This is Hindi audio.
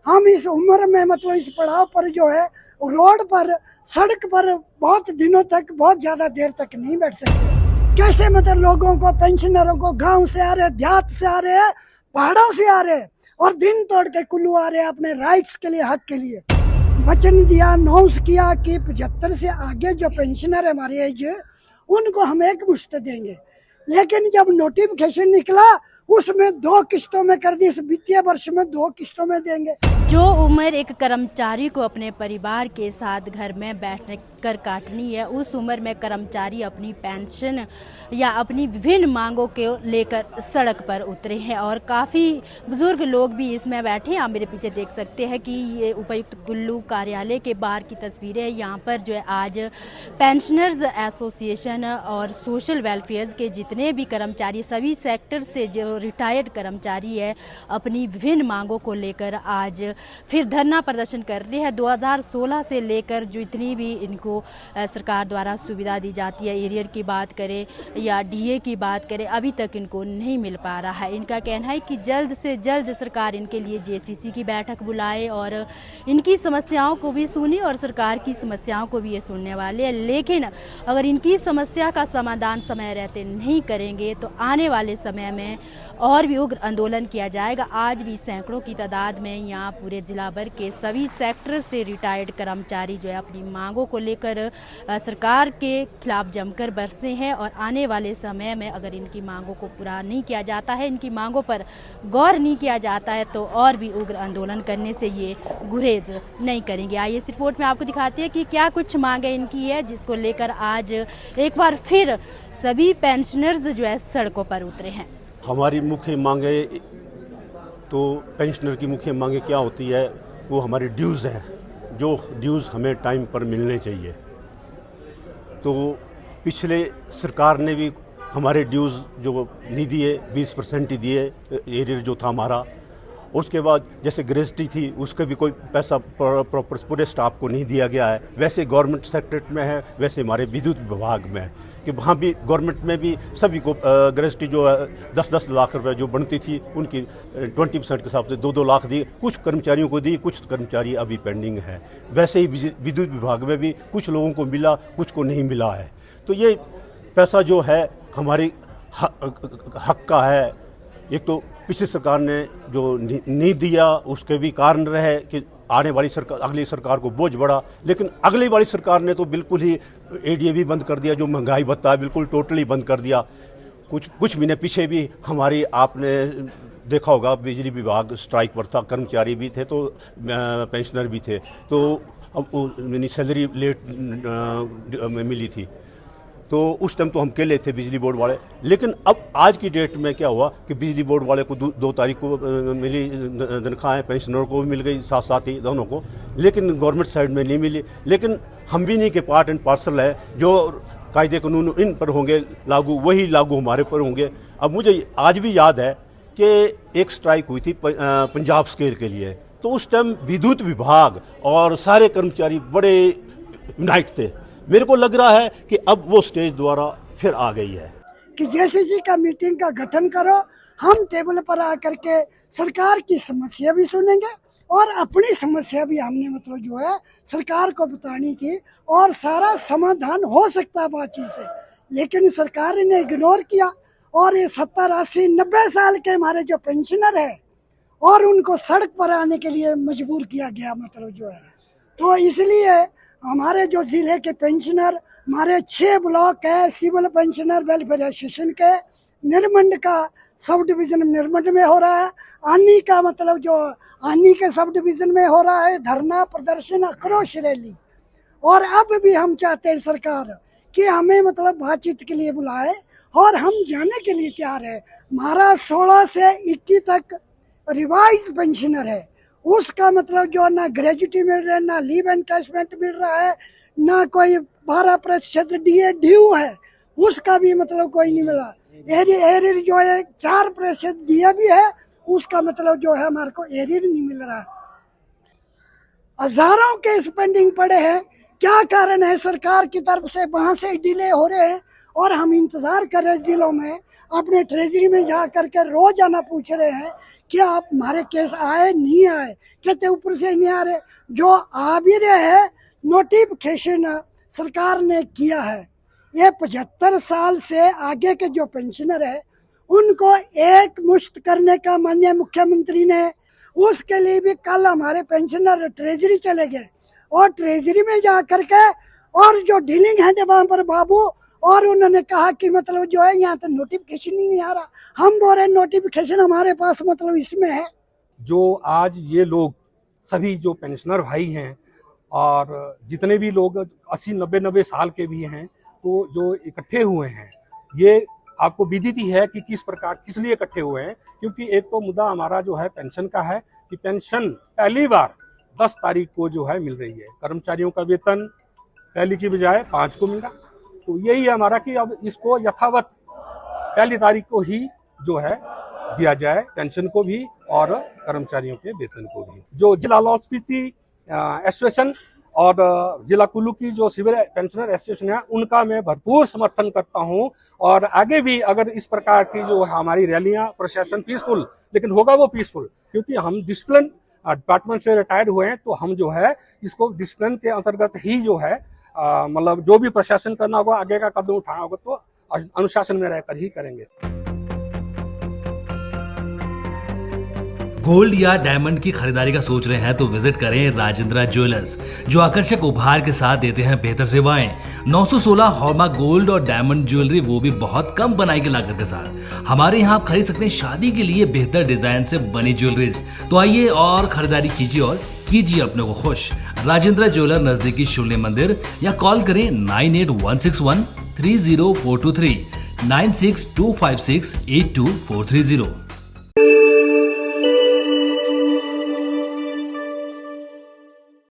हम इस उम्र में मतलब इस पड़ाव पर जो है रोड पर सड़क पर बहुत दिनों तक बहुत ज्यादा देर तक नहीं बैठ सकते। कैसे मतलब लोगों को पेंशनरों को गांव से आ रहे, देहात से आ रहे हैं, पहाड़ों से आ रहे हैं और दिन तोड़ के कुल्लू आ रहे हैं अपने राइट्स के लिए, हक के लिए। वचन दिया, अनाउंस किया कि 75 से आगे जो पेंशनर है हमारी एज, उनको हम एक मुश्त देंगे। लेकिन जब नोटिफिकेशन निकला उसमें 2 किस्तों में कर दी, इस वित्तीय वर्ष में 2 किस्तों में देंगे। जो उम्र एक कर्मचारी को अपने परिवार के साथ घर में बैठ कर काटनी है, उस उम्र में कर्मचारी अपनी पेंशन या अपनी विभिन्न मांगों को लेकर सड़क पर उतरे हैं और काफ़ी बुजुर्ग लोग भी इसमें बैठे हैं। आप मेरे पीछे देख सकते हैं कि ये उपायुक्त कुल्लू कार्यालय के बाहर की तस्वीरें हैं। यहाँ पर जो है आज पेंशनर्स एसोसिएशन और सोशल वेलफेयर के जितने भी कर्मचारी, सभी सेक्टर से जो रिटायर्ड कर्मचारी है, अपनी विभिन्न मांगों को लेकर आज फिर धरना प्रदर्शन कर रहे हैं। 2016 से लेकर जो इतनी भी इनको सरकार द्वारा सुविधा दी जाती है, एरियर की बात करें या डीए की बात करें, अभी तक इनको नहीं मिल पा रहा है। इनका कहना है कि जल्द से जल्द सरकार इनके लिए जेसीसी की बैठक बुलाए और इनकी समस्याओं को भी सुने और सरकार की समस्याओं को भी ये सुनने वाले हैं। लेकिन अगर इनकी समस्या का समाधान समय रहते नहीं करेंगे तो आने वाले समय में और भी उग्र आंदोलन किया जाएगा। आज भी सैकड़ों की तादाद में यहाँ पूरे जिला भर के सभी सेक्टर से रिटायर्ड कर्मचारी जो है अपनी मांगों को लेकर सरकार के खिलाफ जमकर बरसे हैं और आने वाले समय में अगर इनकी मांगों को पूरा नहीं किया जाता है, इनकी मांगों पर गौर नहीं किया जाता है, तो और भी उग्र आंदोलन करने से ये गुरेज नहीं करेंगे। आइए इस रिपोर्ट में आपको दिखाती है कि क्या कुछ मांगे इनकी है, जिसको लेकर आज एक बार फिर सभी पेंशनर्स जो है सड़कों पर उतरे हैं। हमारी मुख्य मांगे, तो पेंशनर की मुख्य मांगे क्या होती है, वो हमारी ड्यूज़ हैं, जो ड्यूज़ हमें टाइम पर मिलने चाहिए। तो पिछले सरकार ने भी हमारे ड्यूज़ जो नहीं दिए, 20% ही दिए, एरियर जो था हमारा। उसके बाद जैसे ग्रेजुटी थी उसका भी कोई पैसा प्रॉपर पूरे स्टाफ को नहीं दिया गया है। वैसे गवर्नमेंट सेक्टर में है, वैसे हमारे विद्युत विभाग में है कि वहाँ भी गवर्नमेंट में भी सभी को ग्रेजुटी जो है 10-10 लाख रुपए जो बनती थी उनकी 20% के हिसाब से 2-2 लाख दी, कुछ कर्मचारियों को दी, कुछ कर्मचारी अभी पेंडिंग है। वैसे ही विद्युत विभाग में भी कुछ लोगों को मिला, कुछ को नहीं मिला है। तो ये पैसा जो है हमारी हक का है। एक तो पिछली सरकार ने जो नहीं दिया उसके भी कारण रहे कि आने वाली सरकार, अगली सरकार को बोझ बढ़ा। लेकिन अगली वाली सरकार ने तो बिल्कुल ही एडीए भी बंद कर दिया, जो महंगाई भत्ता है बिल्कुल टोटली बंद कर दिया। कुछ महीने पीछे भी हमारी, आपने देखा होगा, बिजली विभाग स्ट्राइक पर था, कर्मचारी भी थे तो पेंशनर भी थे, तो अब सैलरी लेट मिली थी। तो उस टाइम तो हम अकेले थे बिजली बोर्ड वाले। लेकिन अब आज की डेट में क्या हुआ कि बिजली बोर्ड वाले को 2 तारीख को मिली तनख्वाहें, पेंशनरों को भी मिल गई साथ साथ ही दोनों को, लेकिन गवर्नमेंट साइड में नहीं मिली। लेकिन हम भी नहीं के पार्ट एंड पार्सल है, जो कायदे कानून इन पर होंगे लागू, वही लागू हमारे पर होंगे। अब मुझे आज भी याद है कि एक स्ट्राइक हुई थी पंजाब स्केल के लिए, तो उस टाइम विद्युत विभाग और सारे कर्मचारी बड़े यूनाइट थे। मेरे को लग रहा है कि अब वो स्टेज द्वारा फिर आ गई है कि जेसीसी का मीटिंग का गठन करो, हम टेबल पर आकर के सरकार की समस्या भी सुनेंगे और अपनी समस्या भी हमने मतलब जो है सरकार को बतानी थी और सारा समाधान हो सकता है बातचीत से। लेकिन सरकार ने इग्नोर किया और ये 70, 80, 90 साल के हमारे जो पेंशनर है और उनको सड़क पर आने के लिए मजबूर किया गया मतलब जो है। तो इसलिए हमारे जो जिले के पेंशनर, हमारे 6 ब्लॉक है सिविल पेंशनर वेलफेयर एसोसिएशन के, निर्मंड का सब डिवीजन निर्मंड में हो रहा है, आनी का मतलब जो आनी के सब डिवीजन में हो रहा है धरना प्रदर्शन, आक्रोश रैली। और अब भी हम चाहते हैं सरकार कि हमें मतलब बातचीत के लिए बुलाए और हम जाने के लिए तैयार है। हमारा 16 से 21 तक रिवाइज पेंशनर है, उसका मतलब जो ना ग्रेजुटी मिल रहा है, ना लीव एनकैशमेंट मिल रहा है, ना कोई 12% डीए ड्यू है, उसका भी मतलब कोई नहीं मिला। एरियर जो है 4% डीए भी है, उसका मतलब जो है हमारे को एरियर नहीं मिल रहा है। हजारों के स्पेंडिंग पड़े हैं, क्या कारण है सरकार की तरफ से वहां से डिले हो रहे हैं और हम इंतजार कर रहे जिलों में, अपने ट्रेजरी में जा करके रोजाना पूछ रहे हैं कि आप हमारे केस आए नहीं आए, कहते ऊपर से नहीं आ रहे। जो आ भी रहे हैं नोटिफिकेशन सरकार ने किया है। ये 75 साल से आगे के जो पेंशनर है उनको एक मुश्त करने का माननीय मुख्यमंत्री ने, उसके लिए भी कल हमारे पेंशनर ट्रेजरी चले गए और ट्रेजरी में जा करके और जो डीलिंग है वहां पर बाबू, और उन्होंने कहा कि मतलब जो है यहाँ तो नोटिफिकेशन ही नहीं आ रहा। हम बोल रहे नोटिफिकेशन हमारे पास मतलब इसमें है। जो आज ये लोग सभी जो पेंशनर भाई हैं और जितने भी लोग 80-90 साल के भी हैं, तो जो इकट्ठे हुए हैं, ये आपको विदित ही है कि किस प्रकार किस लिए इकट्ठे हुए हैं। क्योंकि एक तो मुद्दा हमारा जो है पेंशन का है कि पेंशन पहली बार 10 तारीख को जो है मिल रही है। कर्मचारियों का वेतन पहली की बजाय 5 को मिल रहा। तो यही है हमारा कि अब इसको यथावत पहली तारीख को ही जो है दिया जाए, पेंशन को भी और कर्मचारियों के वेतन को भी। जो जिला लाहौल स्पीति एसोसिएशन और जिला कुल्लू की जो सिविल पेंशनर एसोसिएशन है, उनका मैं भरपूर समर्थन करता हूं। और आगे भी अगर इस प्रकार की जो हमारी रैलियां, प्रशासन पीसफुल, लेकिन होगा वो पीसफुल, क्योंकि हम डिसिप्लिन डिपार्टमेंट से रिटायर्ड हुए हैं, तो हम जो है इसको डिसिप्लिन के अंतर्गत ही जो है मतलब जो भी प्रशासन करना होगा, आगे का कदम उठाना होगा, तो अनुशासन में रहकर ही करेंगे। गोल्ड या डायमंड की खरीदारी का सोच रहे हैं तो विजिट करें राजेंद्रा ज्वेलर्स, जो आकर्षक उपहार के साथ देते हैं बेहतर सेवाएं। 916 हॉलमार्क गोल्ड और डायमंड ज्वेलरी, वो भी बहुत कम बनाई की लागत के साथ। हमारे यहाँ आप खरीद सकते हैं शादी के लिए बेहतर डिजाइन से बनी ज्वेलरीज। तो आइए और खरीदारी कीजिए और कीजिए अपने को खुश। राजेंद्रा ज्वेलर, नजदीकी शून्य मंदिर, या कॉल करें 9816130423 9625682430।